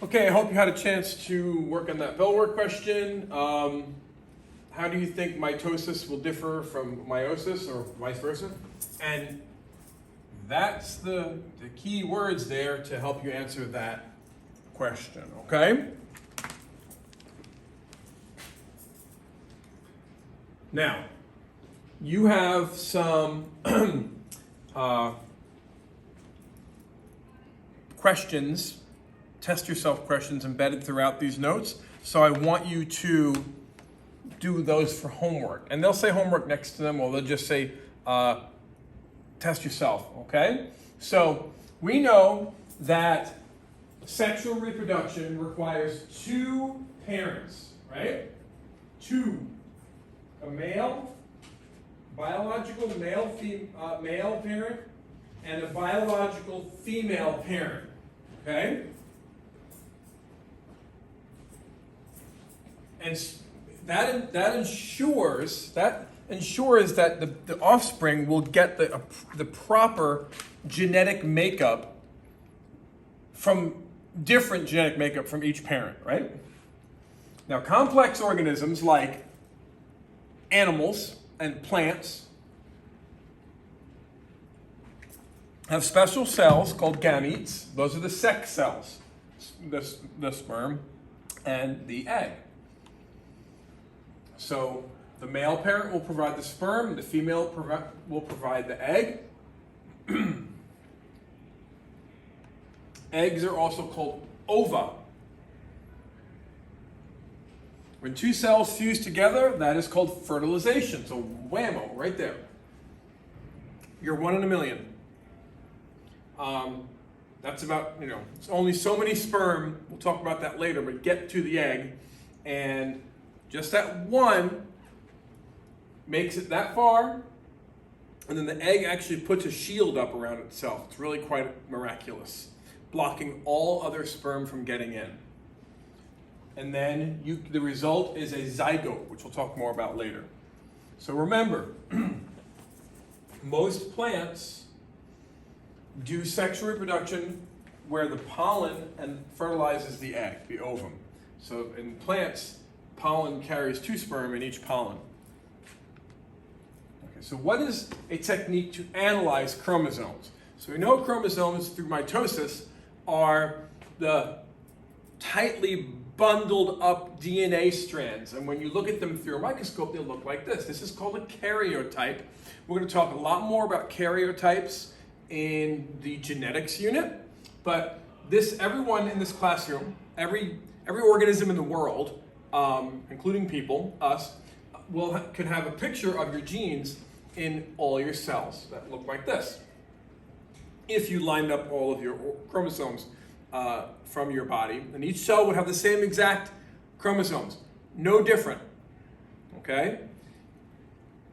Okay, I hope you had a chance to work on that bell work question. How do you think mitosis will differ from meiosis or vice versa? And that's the key words there to help you answer that question, okay? Now, you have some questions, test yourself questions embedded throughout these notes. So I want you to do those for homework. And they'll say homework next to them, or they'll just say test yourself, okay? So we know that sexual reproduction requires two parents, right? Two. A male, biological male parent, and a biological female parent, okay? And that ensures that the offspring will get the proper genetic makeup from different genetic makeup from each parent, right? Now, complex organisms like animals and plants have special cells called gametes. Those are the sex cells, the sperm and the egg. So the male parent will provide the sperm, the female will provide the egg. Eggs are also called ova. When two cells fuse together, that is called fertilization. So whammo, right there. You're 1 in a million. That's about, it's only so many sperm, we'll talk about that later, but get to the egg. And just that one makes it that far, and then the egg actually puts a shield up around itself. It's really quite miraculous, blocking all other sperm from getting in. And then the result is a zygote, which we'll talk more about later. So remember, most plants do sexual reproduction where the pollen fertilizes the egg, the ovum. So in plants, pollen carries 2 sperm in each pollen. Okay, so what is a technique to analyze chromosomes? So we know chromosomes through mitosis are the tightly bundled up DNA strands. And when you look at them through a microscope, they look like this. This is called a karyotype. We're going to talk a lot more about karyotypes in the genetics unit. But everyone in this classroom, every organism in the world, including people, us, could have a picture of your genes in all your cells that look like this. If you lined up all of your chromosomes from your body, and each cell would have the same exact chromosomes, no different, okay?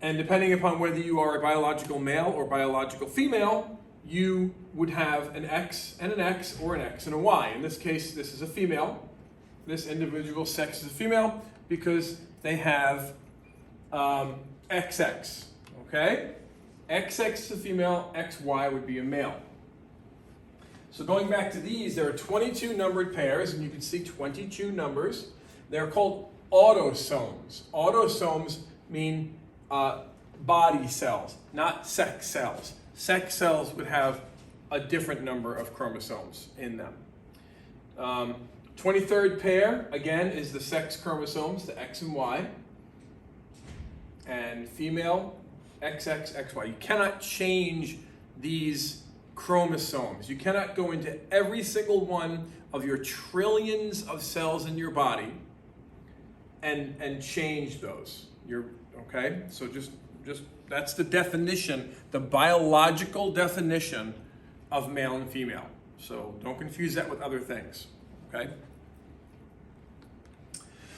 And depending upon whether you are a biological male or biological female, you would have an X and an X, or an X and a Y. In this case, this is a female. This individual sex is a female because they have XX, okay? XX is a female, XY would be a male. So going back to these, there are 22 numbered pairs, and you can see 22 numbers. They're called autosomes. Autosomes mean body cells, not sex cells. Sex cells would have a different number of chromosomes in them. 23rd pair, again, is the sex chromosomes, the X and Y. And female, XX, XY. You cannot change these chromosomes. You cannot go into every single one of your trillions of cells in your body and change those. Okay? So just that's the definition, the biological definition of male and female. So don't confuse that with other things. Okay?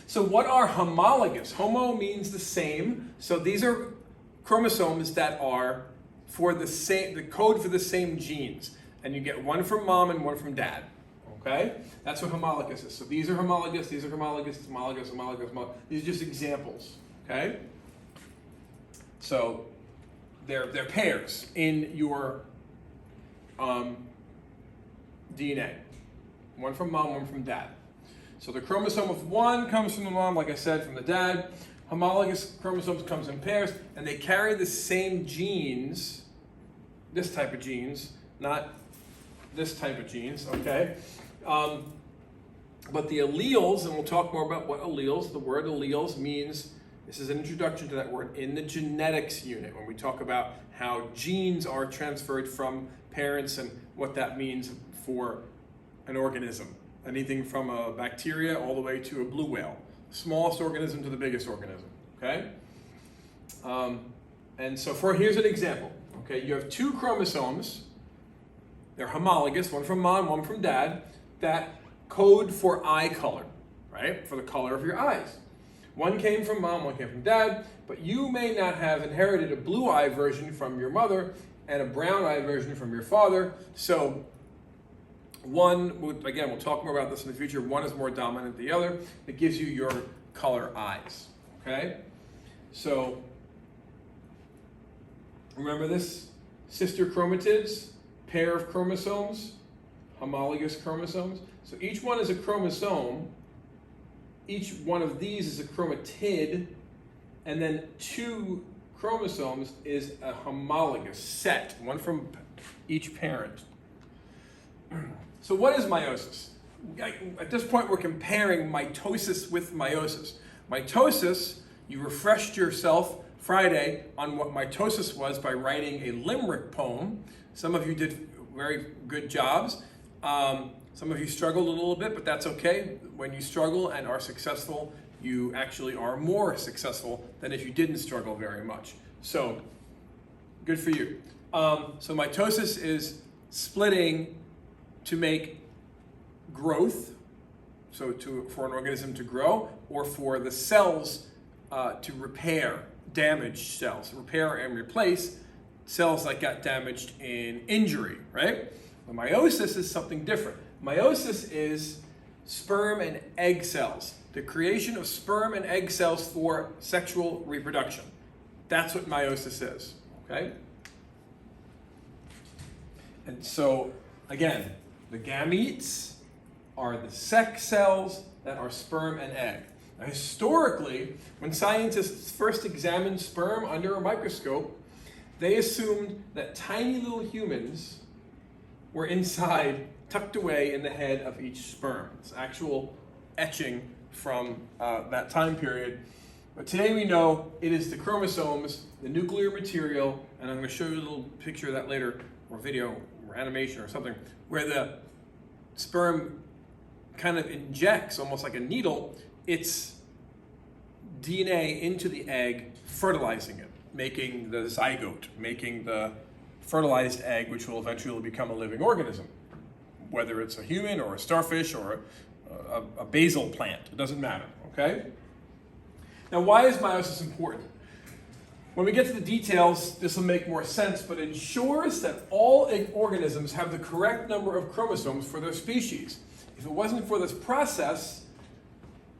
So what are homologous? Homo means the same. So these are chromosomes that are for the code for the same genes. And you get one from mom and one from dad. Okay? That's what homologous is. So these are homologous, these are homologous, homologous, homologous, homologous. These are just examples. Okay? So they're pairs in your DNA. One from mom, one from dad. So the chromosome of one comes from the mom, like I said, from the dad. Homologous chromosomes comes in pairs, and they carry the same genes, this type of genes, not this type of genes, okay? But the alleles, and we'll talk more about what alleles, the word alleles means, this is an introduction to that word in the genetics unit, when we talk about how genes are transferred from parents and what that means for an organism. Anything from a bacteria all the way to a blue whale. Smallest organism to the biggest organism, okay? And so here's an example, okay? You have two chromosomes, they're homologous, one from mom, one from dad, that code for eye color, right? For the color of your eyes. One came from mom, one came from dad, but you may not have inherited a blue eye version from your mother and a brown eye version from your father, so one, again, we'll talk more about this in the future, one is more dominant than the other. It gives you your color eyes, okay? So, remember this? Sister chromatids, pair of chromosomes, homologous chromosomes. So each one is a chromosome. Each one of these is a chromatid, and then two chromosomes is a homologous set, one from each parent. So what is meiosis? At this point, we're comparing mitosis with meiosis. Mitosis, you refreshed yourself Friday on what mitosis was by writing a limerick poem. Some of you did very good jobs. Some of you struggled a little bit, but that's okay. When you struggle and are successful, you actually are more successful than if you didn't struggle very much. So, good for you. So mitosis is splitting to make growth, so for an organism to grow, or for the cells to repair damaged cells, repair and replace cells that got damaged in injury, right? Well, meiosis is something different. Meiosis is sperm and egg cells, the creation of sperm and egg cells for sexual reproduction. That's what meiosis is, okay? And so, again, the gametes are the sex cells that are sperm and egg. Now, historically, when scientists first examined sperm under a microscope, they assumed that tiny little humans were inside, tucked away in the head of each sperm. It's actual etching from that time period. But today we know it is the chromosomes, the nuclear material, and I'm going to show you a little picture of that later, or video, or animation or something, where the sperm kind of injects, almost like a needle, its DNA into the egg, fertilizing it, making the zygote, making the fertilized egg, which will eventually become a living organism, whether it's a human or a starfish or a basil plant. It doesn't matter, okay? Now, why is meiosis important? When we get to the details, this will make more sense, but it ensures that all organisms have the correct number of chromosomes for their species. If it wasn't for this process,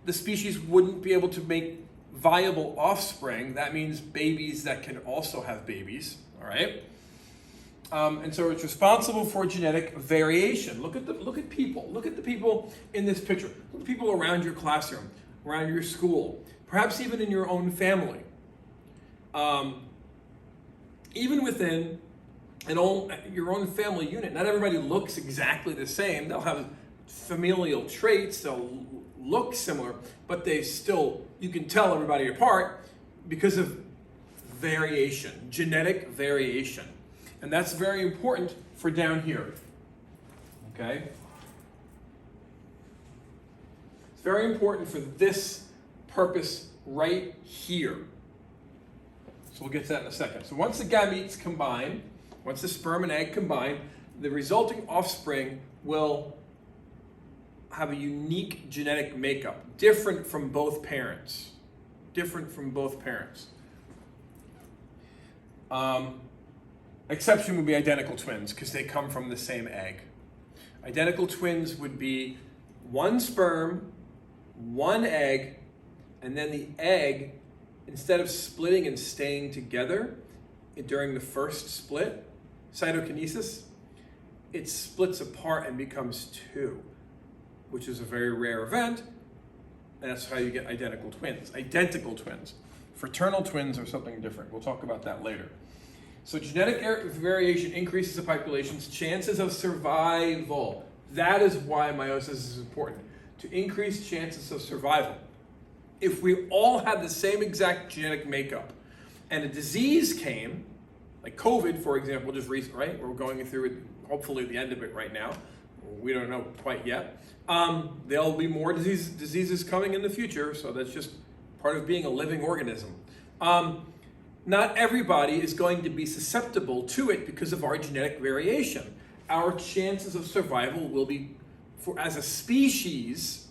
the species wouldn't be able to make viable offspring. That means babies that can also have babies, all right? And so it's responsible for genetic variation. Look at people. Look at the people in this picture. Look at people around your classroom, around your school, perhaps even in your own family. Even within your own family unit, not everybody looks exactly the same. They'll have familial traits, they'll look similar, but you can tell everybody apart because of variation, genetic variation. And that's very important for down here, okay? It's very important for this purpose right here. So we'll get to that in a second. So once the gametes combine, once the sperm and egg combine, the resulting offspring will have a unique genetic makeup, different from both parents. Different from both parents. Exception would be identical twins, because they come from the same egg. Identical twins would be one sperm, one egg, and then the egg, instead of splitting and staying together during the first split, cytokinesis, it splits apart and becomes two. which is a very rare event, and that's how you get identical twins. Identical twins. Fraternal twins are something different. We'll talk about that later. So genetic variation increases the population's chances of survival. That is why meiosis is important, to increase chances of survival. If we all had the same exact genetic makeup and a disease came, like COVID, for example, just recent, right? We're going through it, hopefully the end of it right now. We don't know quite yet. There'll be more diseases coming in the future, so that's just part of being a living organism. Not everybody is going to be susceptible to it because of our genetic variation. Our chances of survival will be, as a species,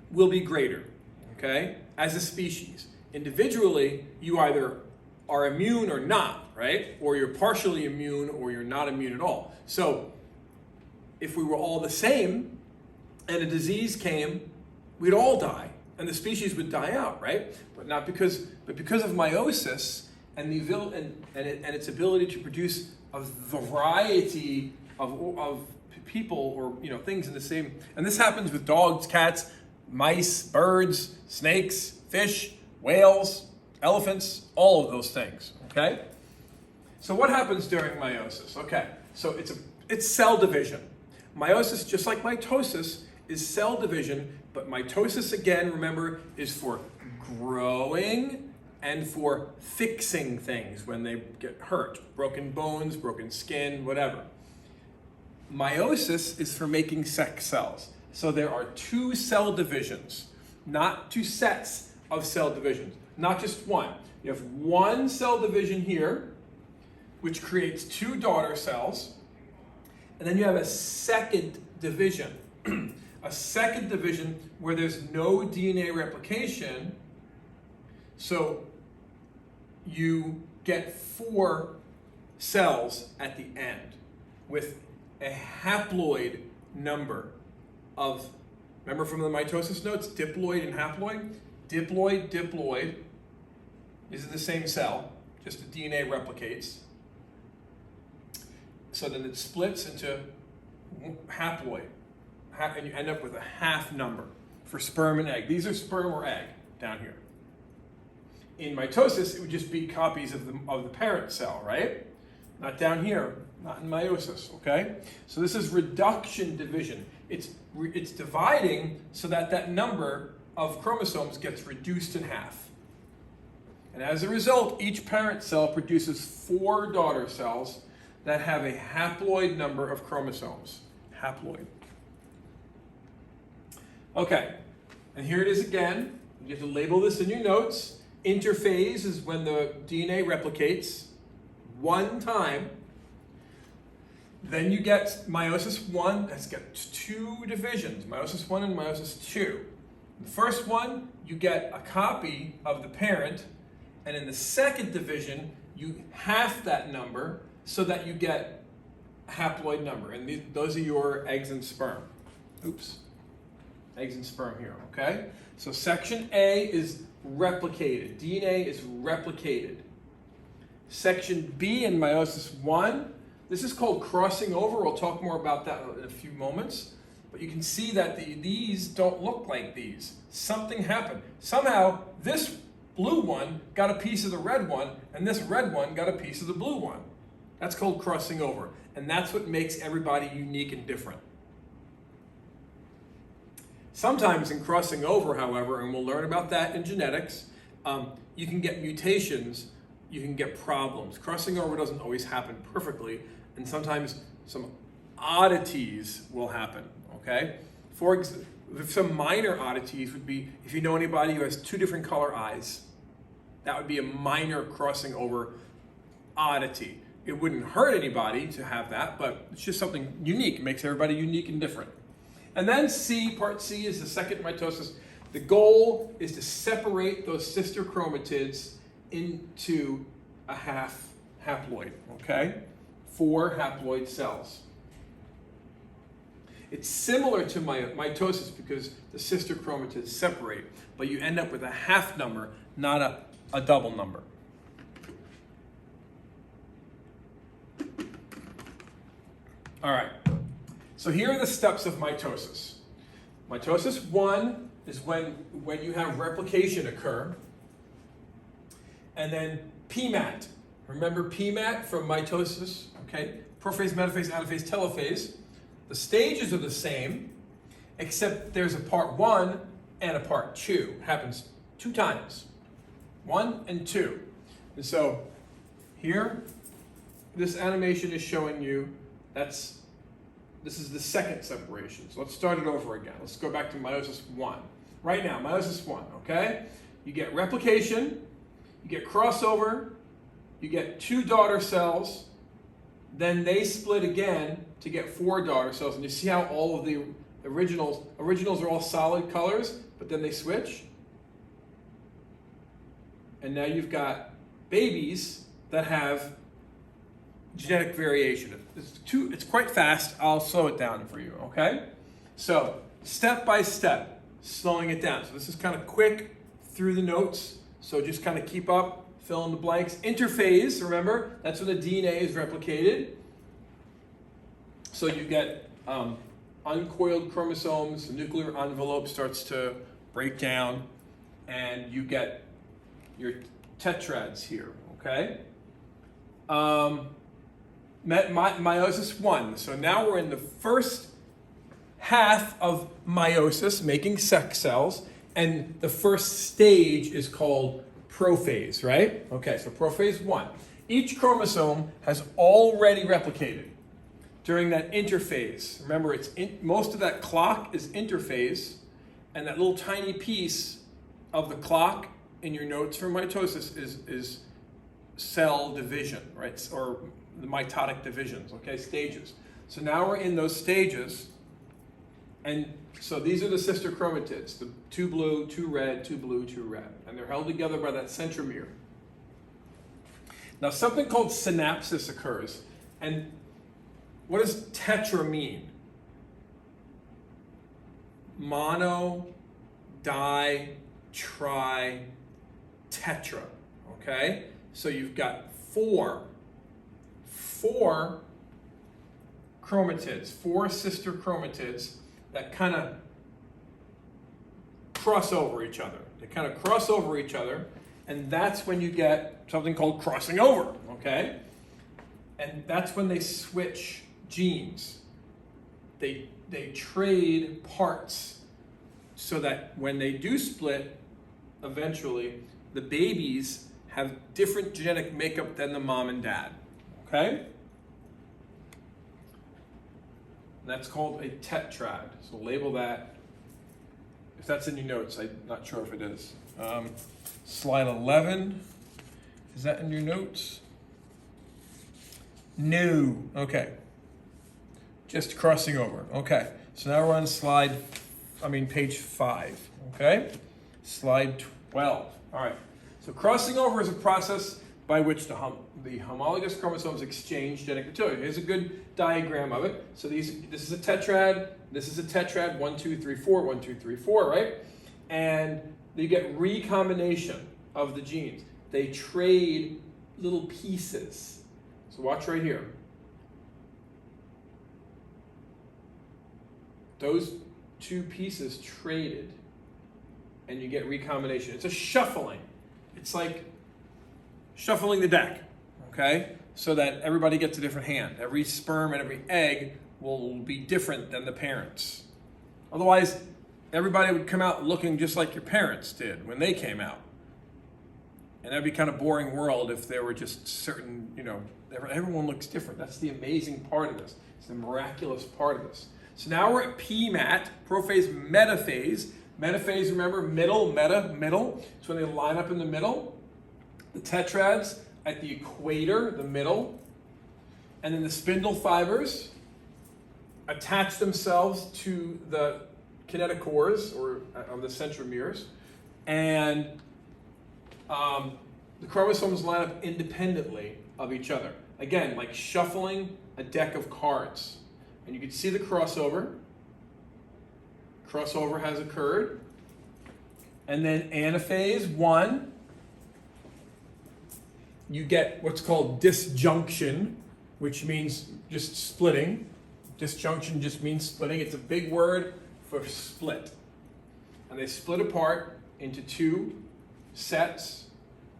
will be greater, okay? As a species. Individually, you either are immune or not, right? Or you're partially immune or you're not immune at all. So if we were all the same and a disease came, we'd all die and the species would die out, right? But because of meiosis and its ability to produce a variety of people or things in the same, and this happens with dogs, cats, mice, birds, snakes, fish, whales, elephants, all of those things, okay? So what happens during meiosis? Okay, so it's cell division. Meiosis, just like mitosis, is cell division, but mitosis, again, remember, is for growing and for fixing things when they get hurt. Broken bones, broken skin, whatever. Meiosis is for making sex cells. So there are two cell divisions, not two sets of cell divisions, not just one. You have one cell division here, which creates two daughter cells, and then you have a second division. A second division where there's no DNA replication, so you get 4 cells at the end with a haploid number of, remember from the mitosis notes, diploid and haploid? Diploid, diploid, these are the same cell, just the DNA replicates. So then it splits into haploid, and you end up with a half number for sperm and egg. These are sperm or egg down here. In mitosis, it would just be copies of the parent cell, right? Not down here, not in meiosis, okay? So this is reduction division. It's dividing so that number of chromosomes gets reduced in half. And as a result, each parent cell produces 4 daughter cells that have a haploid number of chromosomes. Haploid. Okay, and here it is again. You have to label this in your notes. Interphase is when the DNA replicates one time. Then you get meiosis I. That's got 2 divisions, meiosis I and meiosis II. The first one, you get a copy of the parent, and in the second division, you half that number so that you get a haploid number. And those are your eggs and sperm. Oops. Eggs and sperm here, okay? So section A is replicated. DNA is replicated. Section B in meiosis I, this is called crossing over. We'll talk more about that in a few moments. But you can see that these don't look like these. Something happened. Somehow, this blue one got a piece of the red one, and this red one got a piece of the blue one. That's called crossing over. And that's what makes everybody unique and different. Sometimes in crossing over, however, and we'll learn about that in genetics, you can get mutations, you can get problems. Crossing over doesn't always happen perfectly, and sometimes some oddities will happen, okay? For example, some minor oddities would be if you know anybody who has 2 different color eyes. That would be a minor crossing over oddity. It wouldn't hurt anybody to have that, but it's just something unique. It makes everybody unique and different. And then C, part C, is the second mitosis. The goal is to separate those sister chromatids into a haploid, okay? 4 haploid cells. It's similar to mitosis because the sister chromatids separate, but you end up with a half number, not a double number. All right. So here are the steps of mitosis. Mitosis I is when you have replication occur. And then PMAT. Remember PMAT from mitosis, okay? Prophase, metaphase, anaphase, telophase. The stages are the same, except there's a part 1 and a part 2. It happens 2 times. 1 and 2. And so here, this animation is showing you this is the second separation. So let's start it over again. Let's go back to meiosis I. Right now, meiosis I, okay? You get replication, you get crossover, you get 2 daughter cells, then they split again to get 4 daughter cells. And you see how all of the originals are all solid colors, but then they switch? And now you've got babies that have genetic variation. It's quite fast. I'll slow it down for you, okay? So step by step, slowing it down. So this is kind of quick through the notes. So just kind of keep up, fill in the blanks. Interphase, remember, that's when the DNA is replicated. So you get uncoiled chromosomes, the nuclear envelope starts to break down, and you get your tetrads here, okay? Meiosis I. So now we're in the first half of meiosis, making sex cells, and the first stage is called prophase, right? Okay, so prophase I. Each chromosome has already replicated during that interphase. Remember, most of that clock is interphase, and that little tiny piece of the clock in your notes for mitosis is cell division, right? Or the mitotic divisions, okay, stages. So now we're in those stages, and so these are the sister chromatids, the 2 blue, 2 red, 2 blue, 2 red, and they're held together by that centromere. Now something called synapsis occurs, and what does tetra mean? Mono, di, tri, tetra, okay? So you've got four chromatids, 4 sister chromatids that kind of cross over each other. They kind of cross over each other, and that's when you get something called crossing over, okay? And that's when they switch genes. They trade parts so that when they do split, eventually, the babies have different genetic makeup than the mom and dad, okay? That's called a tetrad, so label that. If that's in your notes, I'm not sure if it is. Slide 11, is that in your notes? No, okay. Just crossing over, okay. So now we're on page 5, okay? Slide 12, all right. So crossing over is a process by which the homologous chromosomes exchange genetic material. Here's a good diagram of it. So this is a tetrad, this is a tetrad, 1, 2, 3, 4, 1, 2, 3, 4, right? And you get recombination of the genes. They trade little pieces. So watch right here. Those 2 pieces traded, and you get recombination. It's a shuffling. It's like shuffling the deck, okay? So that everybody gets a different hand. Every sperm and every egg will be different than the parents. Otherwise, everybody would come out looking just like your parents did when they came out. And that'd be kind of boring world if there were just certain, everyone looks different. That's the amazing part of this. It's the miraculous part of this. So now we're at PMAT, prophase, metaphase. Metaphase, remember, middle. So when they line up in the middle, the tetrads at the equator, the middle, and then the spindle fibers attach themselves to the kinetochores, or on the centromeres, and the chromosomes line up independently of each other. Again, like shuffling a deck of cards. And you can see the crossover. Crossover has occurred. And then anaphase 1, you get what's called disjunction, which means just splitting. Disjunction just means splitting. It's a big word for split. And they split apart into two sets.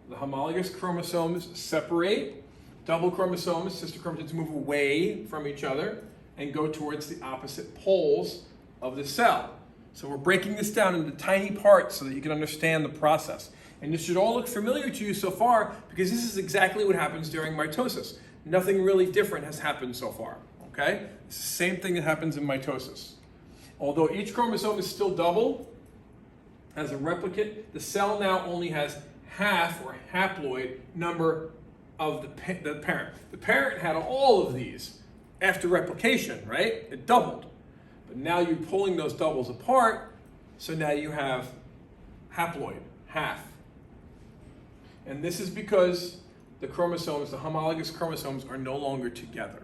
The homologous chromosomes separate. Double chromosomes, sister chromatids, move away from each other and go towards the opposite poles of the cell. So we're breaking this down into tiny parts so that you can understand the process. And this should all look familiar to you so far because this is exactly what happens during mitosis. Nothing really different has happened so far, okay? It's the same thing that happens in mitosis. Although each chromosome is still double, as a replicate, the cell now only has half or haploid number of the parent. The parent had all of these after replication, right? It doubled. But now you're pulling those doubles apart, so now you have haploid, half. And this is because the chromosomes, the homologous chromosomes, are no longer together.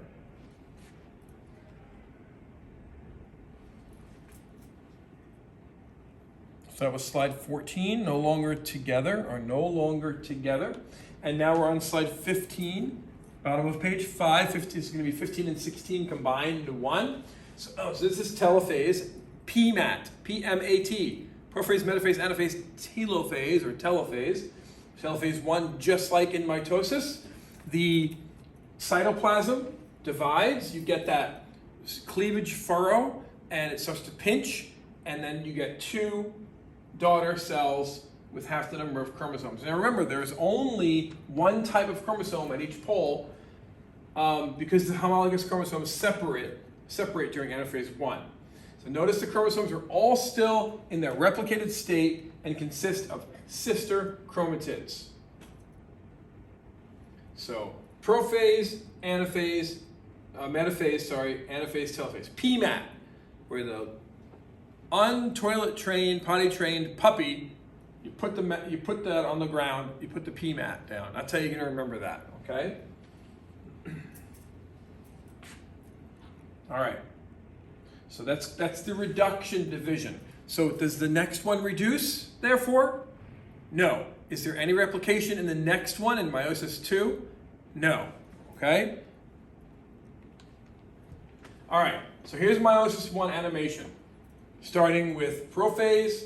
So that was slide 14, no longer together, or no longer together. And now we're on slide 15, bottom of page 5. 15 is going to be 15 and 16 combined into one. So this is telophase, PMAT, P-M-A-T, prophase, metaphase, anaphase, telophase, or telophase. Telophase 1, just like in mitosis, the cytoplasm divides. You get that cleavage furrow, and it starts to pinch, and then you get two daughter cells with half the number of chromosomes. Now remember, there's only one type of chromosome at each pole because the homologous chromosomes separate during Interphase 1. So notice the chromosomes are all still in their replicated state and consist of sister chromatids. So prophase, anaphase, metaphase, anaphase, telophase. PMAT, where the untoilet trained, potty trained puppy, you put that on the ground, you put the PMAT down. That's how you're going to remember that, okay? All right. So that's the reduction division. So does the next one reduce, therefore? No. Is there any replication in the next one, in Meiosis II? No. Okay? All right. So here's Meiosis I animation, starting with prophase,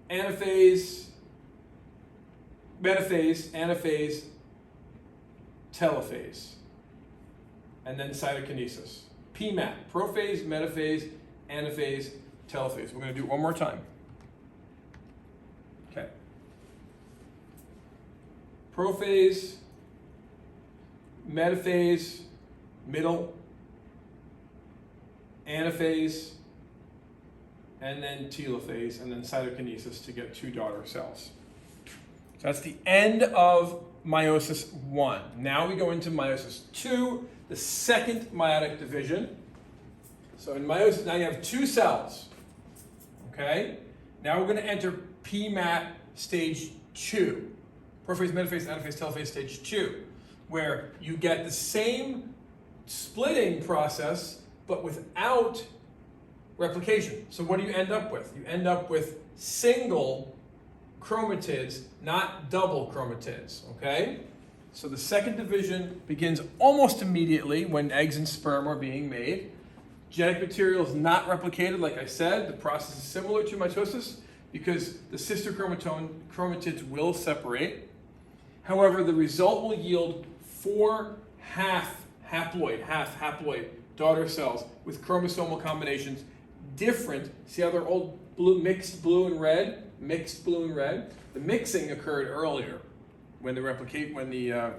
anaphase, metaphase, anaphase, telophase, and then cytokinesis. PMAT, prophase, metaphase, anaphase, telophase. We're going to do it one more time. Okay. Prophase, metaphase, middle, anaphase, and then telophase, and then cytokinesis to get two daughter cells. So that's the end of Meiosis I. Now we go into Meiosis II, the second meiotic division. So in Meiosis, now you have two cells. Okay? Now we're going to enter PMAT stage 2. Prophase, metaphase, anaphase, telophase stage 2, where you get the same splitting process, but without replication. So what do you end up with? You end up with single chromatids, not double chromatids, okay? So the second division begins almost immediately when eggs and sperm are being made. Genetic material is not replicated, like I said. The process is similar to mitosis because the sister chromatids will separate. However, the result will yield 4 half haploid daughter cells with chromosomal combinations different. See how they're all mixed blue and red? Mixed blue and red. The mixing occurred earlier when the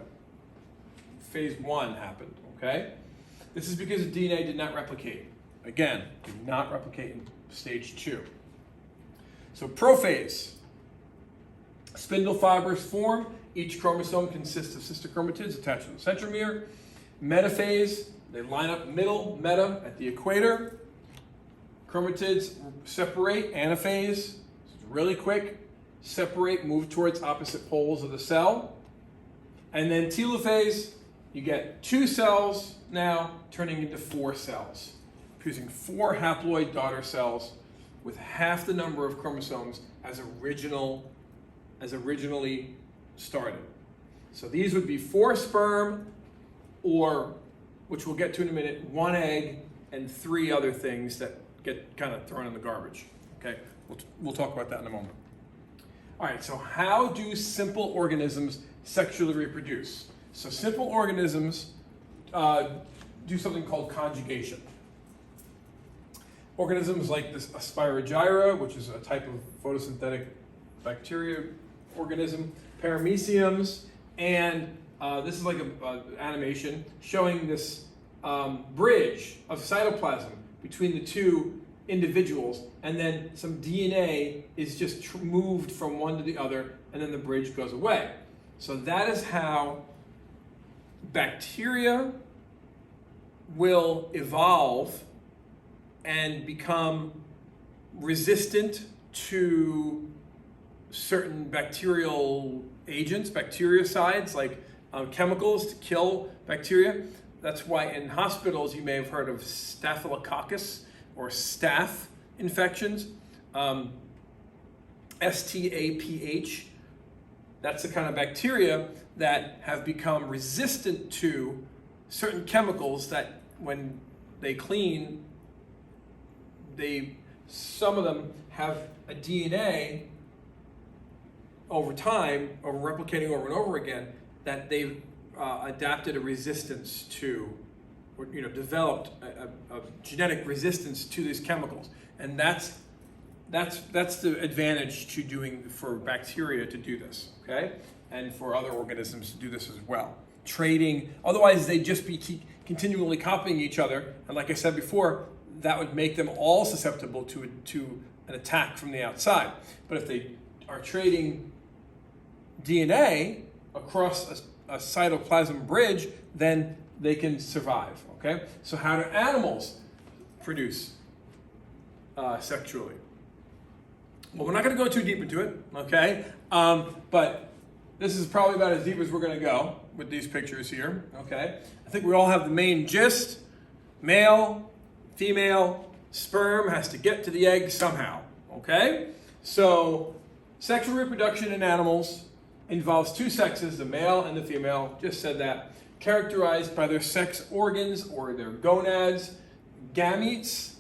phase 1 happened, okay? This is because the DNA did not replicate. Again, did not replicate in stage 2. So prophase. Spindle fibers form. Each chromosome consists of sister chromatids attached to the centromere. Metaphase, they line up middle, meta, at the equator. Chromatids separate, anaphase, really quick, separate, move towards opposite poles of the cell. And then telophase, you get 2 cells now turning into 4 cells, producing 4 haploid daughter cells with half the number of chromosomes as originally started. So these would be 4 sperm, or, which we'll get to in a minute, 1 egg, and 3 other things that get kind of thrown in the garbage. Okay, we'll talk about that in a moment. All right, so how do simple organisms sexually reproduce? So simple organisms do something called conjugation. Organisms like this Asparagyra, which is a type of photosynthetic bacteria organism, parameciums, and this is like an animation showing this bridge of cytoplasm between the two individuals, and then some DNA is just moved from one to the other, and then the bridge goes away. So that is how bacteria will evolve and become resistant to certain bacterial agents, bactericides, like chemicals to kill bacteria. That's why in hospitals you may have heard of staphylococcus or staph infections, STAPH. That's the kind of bacteria that have become resistant to certain chemicals that when they clean, some of them have a DNA over time, or replicating over and over again, that they've adapted a resistance to, or developed a genetic resistance to these chemicals, and that's the advantage to doing for bacteria to do this, okay, and for other organisms to do this as well. Trading, otherwise they'd just be continually copying each other, and like I said before, that would make them all susceptible to an attack from the outside. But if they are trading DNA across a cytoplasm bridge, then they can survive, okay? So how do animals produce sexually? Well, we're not going to go too deep into it, okay? But this is probably about as deep as we're going to go with these pictures here, okay? I think we all have the main gist. Male, female, sperm has to get to the egg somehow, okay? So sexual reproduction in animals involves two sexes, the male and the female, just said that, characterized by their sex organs or their gonads. Gametes,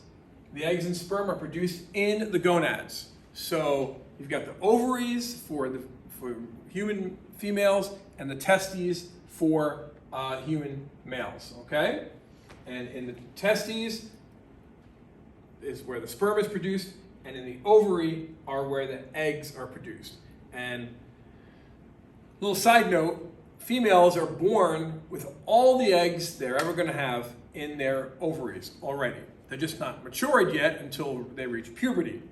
the eggs and sperm, are produced in the gonads. So you've got the ovaries for human females and the testes for human males, okay? And in the testes is where the sperm is produced, and in the ovary are where the eggs are produced. And little side note, females are born with all the eggs they're ever going to have in their ovaries already. They're just not matured yet until they reach puberty.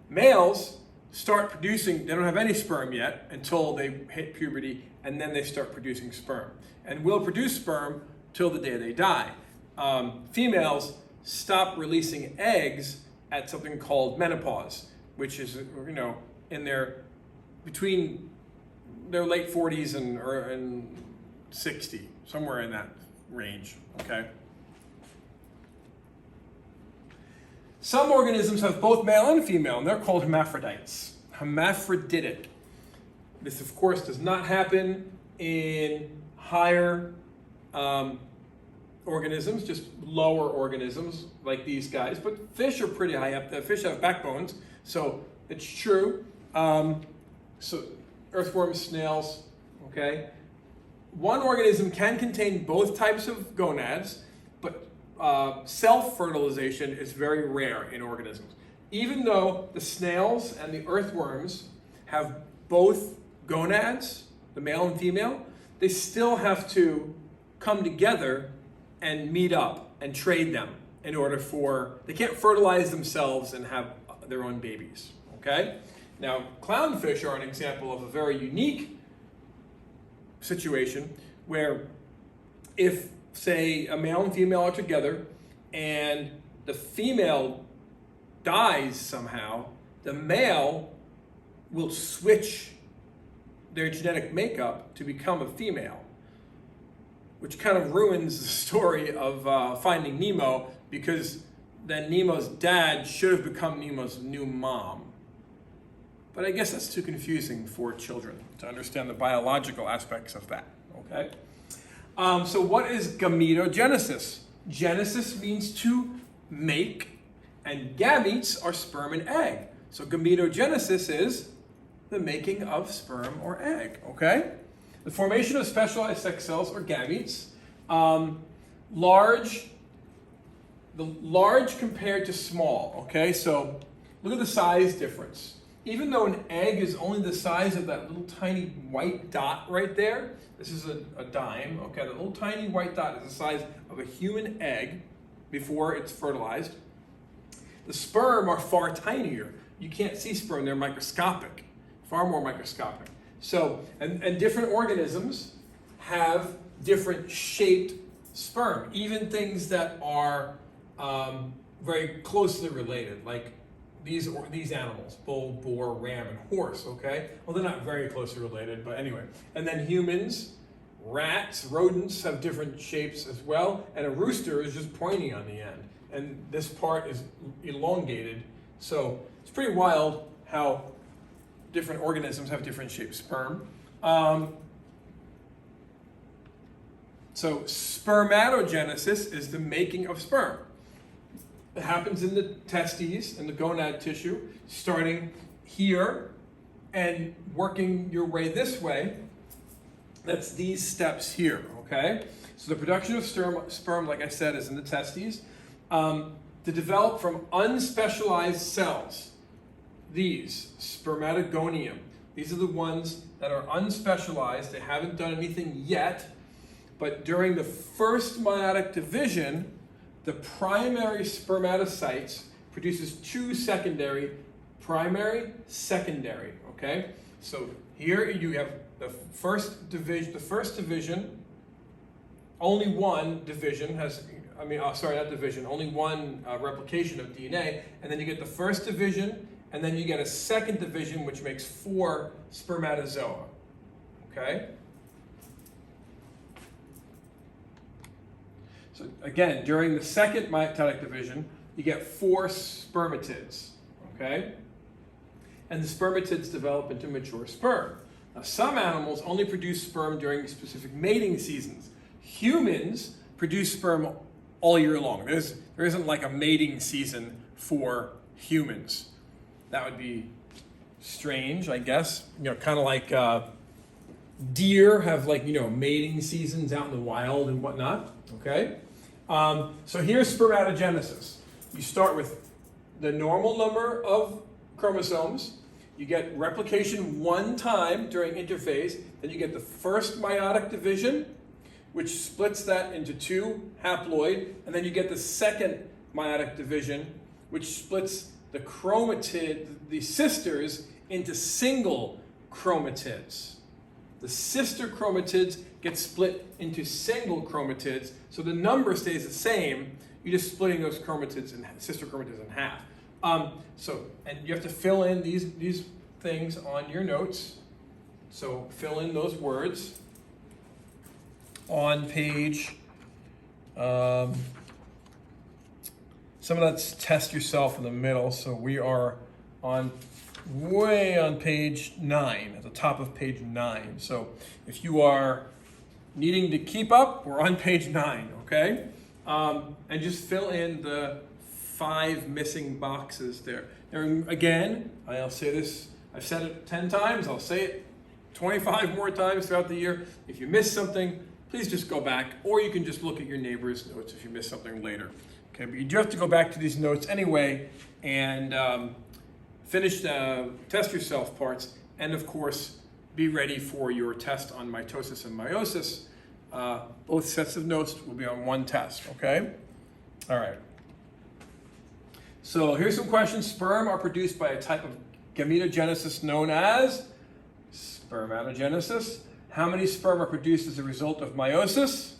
Males start producing, they don't have any sperm yet until they hit puberty, and then they start producing sperm. And will produce sperm till the day they die. Females stop releasing eggs at something called menopause, which is, in between their late 40s and 60, somewhere in that range, okay? Some organisms have both male and female, and they're called hermaphrodites. Hermaphroditic. This, of course, does not happen in higher organisms, just lower organisms like these guys. But fish are pretty high up. The fish have backbones, so it's true. So earthworms, snails, okay? One organism can contain both types of gonads, but self-fertilization is very rare in organisms. Even though the snails and the earthworms have both gonads, the male and female, they still have to come together and meet up and trade them in order they can't fertilize themselves and have their own babies, okay? Now, clownfish are an example of a very unique situation where if, say, a male and female are together and the female dies somehow, the male will switch their genetic makeup to become a female, which kind of ruins the story of Finding Nemo, because then Nemo's dad should have become Nemo's new mom. But I guess that's too confusing for children to understand the biological aspects of that, okay? So what is gametogenesis? Genesis means to make, And gametes are sperm and egg. So gametogenesis is the making of sperm or egg, okay? The formation of specialized sex cells or gametes. Large compared to small, okay? So look at the size difference. Even though an egg is only the size of that little tiny white dot right there, this is a dime, okay? The little tiny white dot is the size of a human egg before it's fertilized. The sperm are far tinier. You can't see sperm, they're microscopic, far more microscopic. So, and different organisms have different shaped sperm, even things that are very closely related, like these animals, bull, boar, ram, and horse, okay? Well, they're not very closely related, but anyway. And then humans, rats, rodents have different shapes as well, and a rooster is just pointy on the end. And this part is elongated. So it's pretty wild how different organisms have different shaped sperm. So spermatogenesis is the making of sperm. It happens in the testes, in the gonad tissue, starting here and working your way this way. That's these steps here, okay? So the production of sperm, like I said, is in the testes. To develop from unspecialized cells, these, spermatogonium, these are the ones that are unspecialized. They haven't done anything yet, but during the first meiotic division, the primary spermatocytes produces two secondary, primary, secondary, okay? So here you have the first division, only one division has, only one replication of DNA, and then you get the first division, and then you get a second division, which makes 4 spermatozoa, okay? So again, during the second mitotic division, you get 4 spermatids, okay? And the spermatids develop into mature sperm. Now, some animals only produce sperm during specific mating seasons. Humans produce sperm all year long. There isn't like a mating season for humans. That would be strange, I guess. Kind of like deer have mating seasons out in the wild and whatnot, okay? So here's spermatogenesis. You start with the normal number of chromosomes. You get replication one time during interphase. Then you get the first meiotic division, which splits that into 2 haploid. And then you get the second meiotic division, which splits the sisters into single chromatids. The sister chromatids get split into single chromatids, so the number stays the same. You're just splitting those sister chromatids in half. And you have to fill in these things on your notes. So fill in those words on page. Some of that's test yourself in the middle. So we are way on page 9, at the top of page 9. So if you are needing to keep up, we're on page 9, okay? And just fill in the 5 missing boxes there. And again, I'll say this, I've said it 10 times, I'll say it 25 more times throughout the year. If you miss something, please just go back, or you can just look at your neighbor's notes if you miss something later. Okay, but you do have to go back to these notes anyway and finish the test yourself parts, and of course, be ready for your test on mitosis and meiosis. Both sets of notes will be on one test, okay? All right. So here's some questions. Sperm are produced by a type of gametogenesis known as spermatogenesis. How many sperm are produced as a result of meiosis?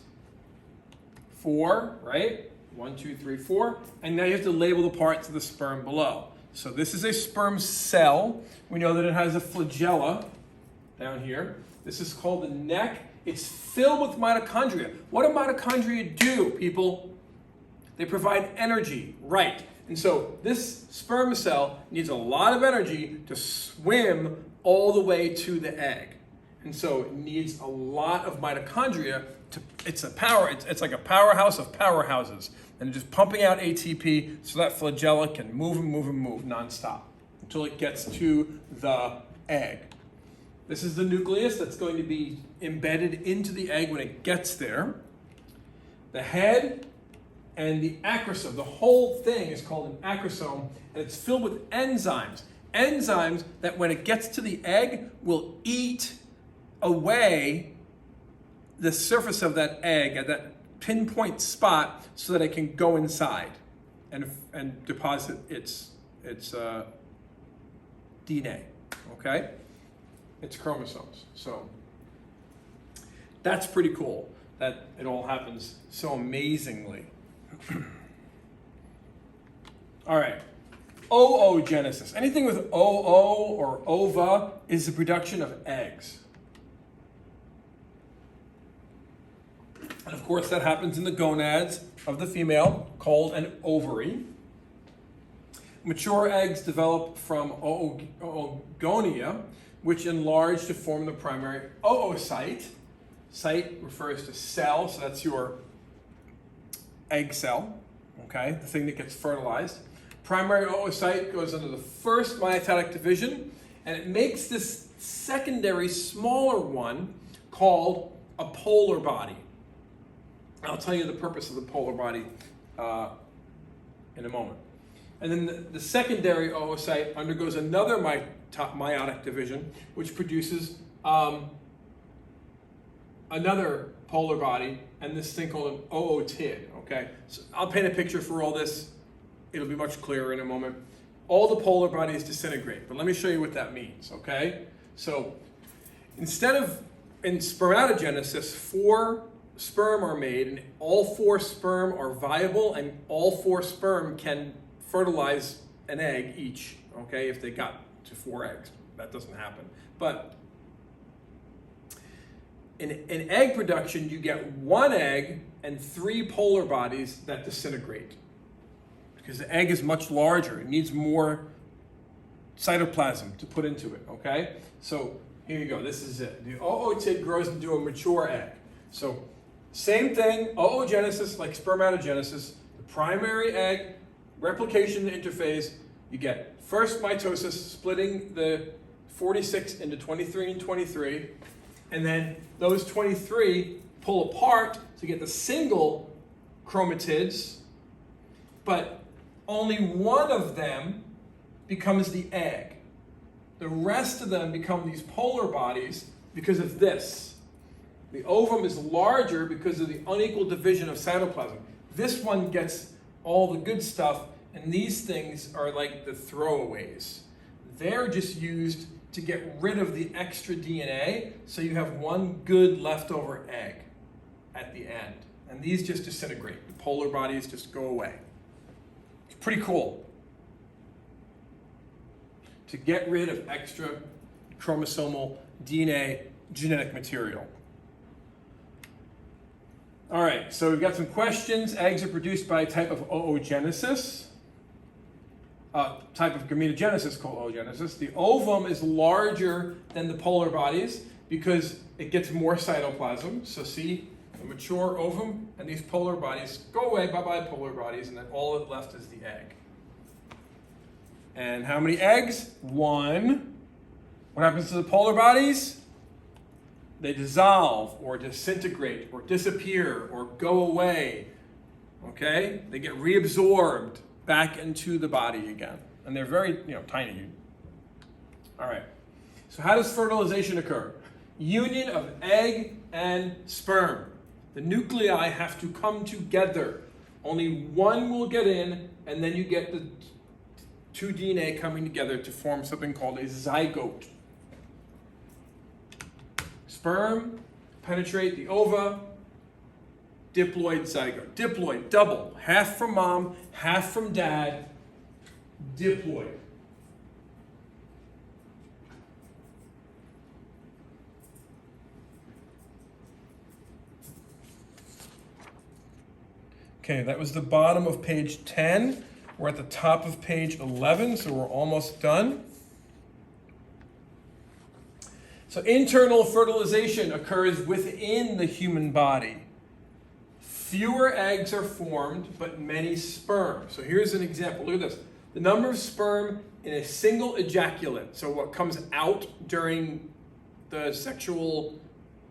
4, right? 1, 2, 3, 4. And now you have to label the parts of the sperm below. So this is a sperm cell. We know that it has a flagella down here. This is called the neck. It's filled with mitochondria. What do mitochondria do, people? They provide energy, right? And so this sperm cell needs a lot of energy to swim all the way to the egg. And so it needs a lot of mitochondria it's like a powerhouse of powerhouses, and it's just pumping out ATP so that flagella can move and move and move nonstop until it gets to the egg. This is the nucleus that's going to be embedded into the egg when it gets there. The head and the acrosome, the whole thing is called an acrosome, and it's filled with enzymes. Enzymes that when it gets to the egg will eat away the surface of that egg at that pinpoint spot so that it can go inside and deposit its DNA, okay? Its chromosomes. So that's pretty cool that it all happens so amazingly. All right, oogenesis. Anything with oo or ova is the production of eggs. And of course that happens in the gonads of the female, called an ovary. Mature eggs develop from oogonia, which enlarge to form the primary oocyte. Cyte refers to cell, so that's your egg cell, okay, the thing that gets fertilized. Primary oocyte goes into the first meiotic division, and it makes this secondary, smaller one called a polar body. I'll tell you the purpose of the polar body in a moment. And then the secondary oocyte undergoes another meiotic division, which produces another polar body, and this thing called an ootid, okay? So I'll paint a picture for all this. It'll be much clearer in a moment. All the polar bodies disintegrate, but let me show you what that means, okay? So instead of, in spermatogenesis, 4 sperm are made, and all 4 sperm are viable, and all 4 sperm can fertilize an egg each, okay, if they got to 4 eggs. That doesn't happen. But in egg production, you get 1 egg and 3 polar bodies that disintegrate. Because the egg is much larger. It needs more cytoplasm to put into it, okay? So here you go, this is it. The ootid grows into a mature egg. So same thing, oogenesis like spermatogenesis, the primary egg, replication interphase, you get first mitosis, splitting the 46 into 23 and 23, and then those 23 pull apart to get the single chromatids, but only one of them becomes the egg. The rest of them become these polar bodies because of this. The ovum is larger because of the unequal division of cytoplasm. This one gets all the good stuff, and these things are like the throwaways. They're just used to get rid of the extra DNA, so you have one good leftover egg at the end. And these just disintegrate. The polar bodies just go away. It's pretty cool to get rid of extra chromosomal DNA genetic material. All right, so we've got some questions. Eggs are produced by a type of oogenesis, type of gametogenesis called oogenesis. The ovum is larger than the polar bodies because it gets more cytoplasm. So see, the mature ovum and these polar bodies go away, bye-bye polar bodies, and then all that's left is the egg. And how many eggs? 1. What happens to the polar bodies? They dissolve or disintegrate or disappear or go away, okay? They get reabsorbed back into the body again. And they're very, tiny. All right, so how does fertilization occur? Union of egg and sperm. The nuclei have to come together. Only one will get in, and then you get the 2 DNA coming together to form something called a zygote. Sperm penetrate the ova, diploid zygote. Diploid, double, half from mom, half from dad, diploid. Okay, that was the bottom of page 10. We're at the top of page 11, so we're almost done. So internal fertilization occurs within the human body. Fewer eggs are formed, but many sperm. So here's an example. Look at this. The number of sperm in a single ejaculate, so what comes out during the sexual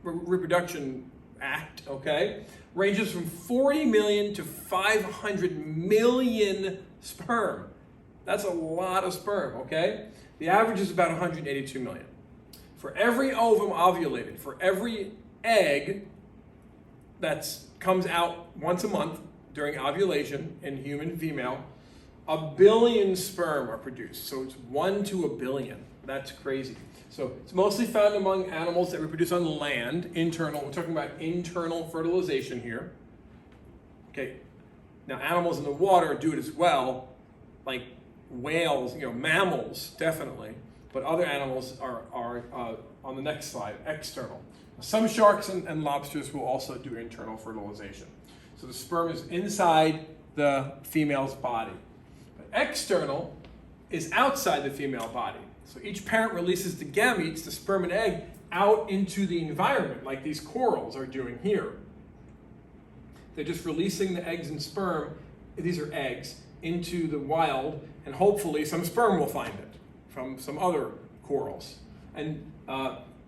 reproduction act, okay, ranges from 40 million to 500 million sperm. That's a lot of sperm, okay? The average is about 182 million. For every ovum ovulated, for every egg that comes out once a month during ovulation in human female, 1 billion sperm are produced. So it's 1 to 1 billion. That's crazy. So it's mostly found among animals that reproduce on land, internal. We're talking about internal fertilization here. Okay. Now animals in the water do it as well, like whales, mammals, definitely. But other animals are on the next slide, external. Some sharks and lobsters will also do internal fertilization. So the sperm is inside the female's body. But external is outside the female body. So each parent releases the gametes, the sperm and egg, out into the environment, like these corals are doing here. They're just releasing the eggs and sperm, these are eggs, into the wild, and hopefully some sperm will find it from some other corals. And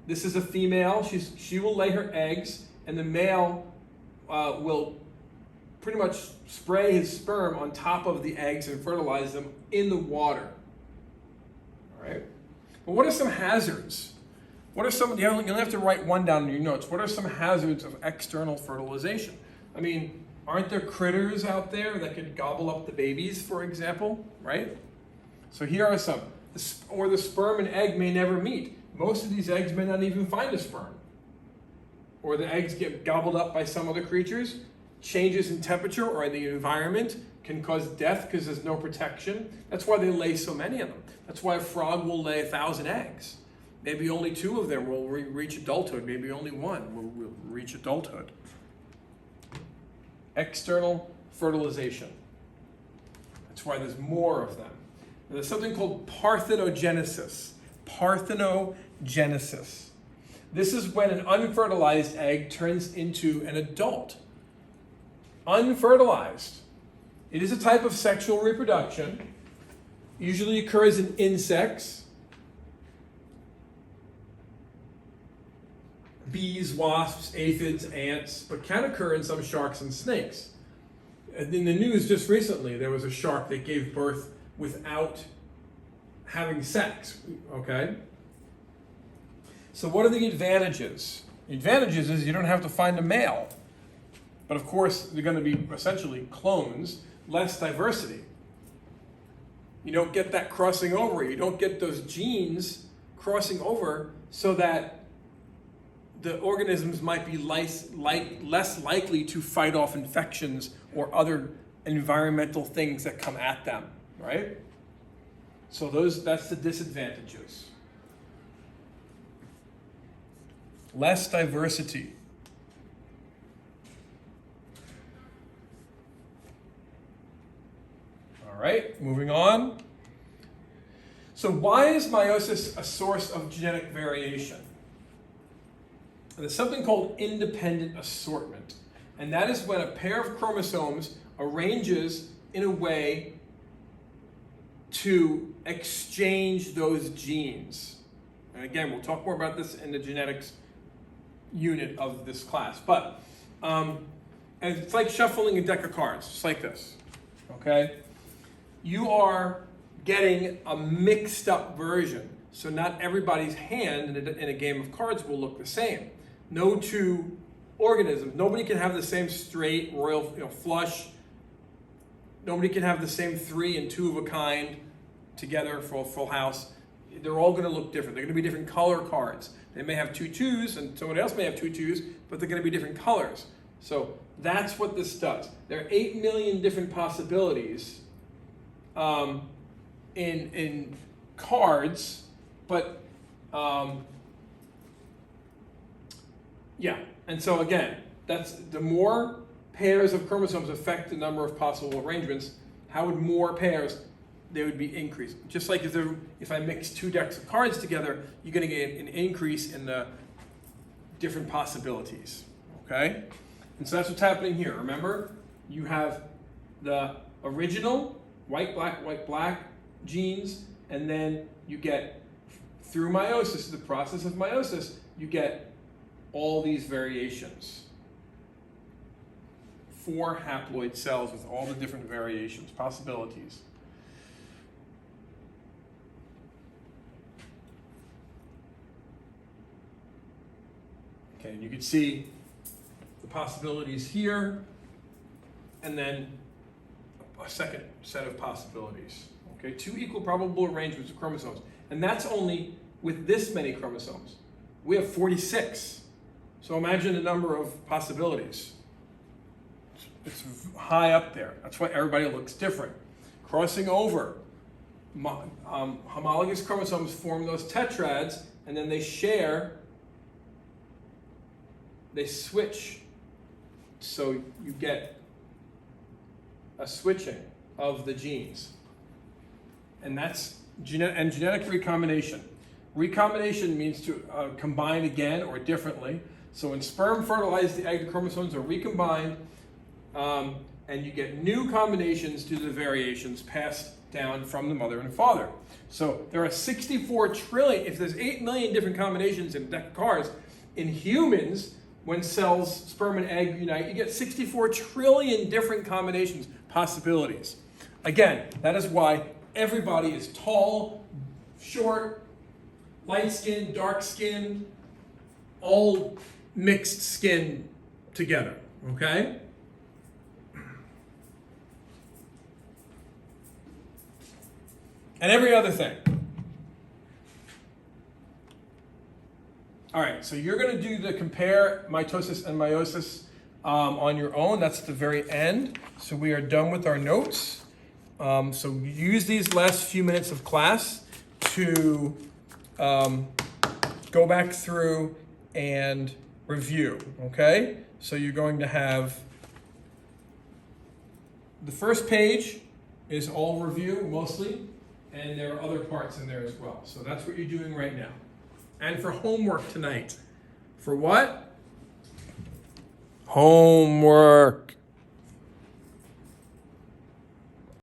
this is a female. She will lay her eggs, and the male will pretty much spray his sperm on top of the eggs and fertilize them in the water. All right. But what are some hazards? What are some? You only have to write one down in your notes. What are some hazards of external fertilization? I mean, aren't there critters out there that could gobble up the babies, for example? Right. So here are some. Or the sperm and egg may never meet. Most of these eggs may not even find a sperm. Or the eggs get gobbled up by some other creatures. Changes in temperature or the environment can cause death because there's no protection. That's why they lay so many of them. That's why a frog will lay 1,000 eggs. Maybe only 2 of them will reach adulthood. Maybe only 1 will reach adulthood. External fertilization. That's why there's more of them. And there's something called parthenogenesis. Parthenogenesis. This is when an unfertilized egg turns into an adult. Unfertilized. It is a type of sexual reproduction. Usually occurs in insects. Bees, wasps, aphids, ants, but can occur in some sharks and snakes. And in the news just recently, there was a shark that gave birth without having sex, okay? So what are the advantages? The advantages is you don't have to find a male. But of course, they're going to be essentially clones, less diversity. You don't get that crossing over. You don't get those genes crossing over so that the organisms might be less likely to fight off infections or other environmental things that come at them, right? So that's the disadvantages. Less diversity. All right, moving on. So why is meiosis a source of genetic variation? There's something called independent assortment. And that is when a pair of chromosomes arranges in a way to exchange those genes. And again, we'll talk more about this in the genetics unit of this class. But and it's like shuffling a deck of cards, just like this. Okay? You are getting a mixed up version. So not everybody's hand in a game of cards will look the same. No 2 organisms. Nobody can have the same straight royal flush. Nobody can have the same 3 and 2 of a kind together for a full house. They're all going to look different. They're going to be different color cards. They may have 2 2s, and someone else may have 2 2s, but they're going to be different colors. So that's what this does. There are 8 million different possibilities in cards, but yeah. And so again, that's the more pairs of chromosomes affect the number of possible arrangements. How would more pairs they would be increased. Just like if I mix two decks of cards together, you're going to get an increase in the different possibilities, okay? And so that's what's happening here. Remember, you have the original white, black genes, and then you get, through meiosis, the process of meiosis, you get all these variations. 4 haploid cells with all the different variations, possibilities. Okay, and you can see the possibilities here, and then a second set of possibilities. Okay, 2 equal probable arrangements of chromosomes. And that's only with this many chromosomes. We have 46. So imagine the number of possibilities. It's high up there. That's why everybody looks different. Crossing over, homologous chromosomes form those tetrads, and then they share, they switch. So you get a switching of the genes. And that's genetic recombination. Recombination means to combine again or differently. So when sperm fertilize the egg, the chromosomes are recombined, and you get new combinations due to the variations passed down from the mother and father. So there are 64 trillion, if there's 8 million different combinations in a deck of cards, in humans, when cells, sperm and egg unite, you get 64 trillion different combinations, possibilities. Again, that is why everybody is tall, short, light skin, dark skin, all mixed skin together, okay? And every other thing. All right, so you're going to do the compare mitosis and meiosis on your own. That's the very end. So we are done with our notes. So use these last few minutes of class to go back through and review, okay? So you're going to have the first page is all review, mostly, and there are other parts in there as well. So that's what you're doing right now. And for homework tonight. For what? Homework.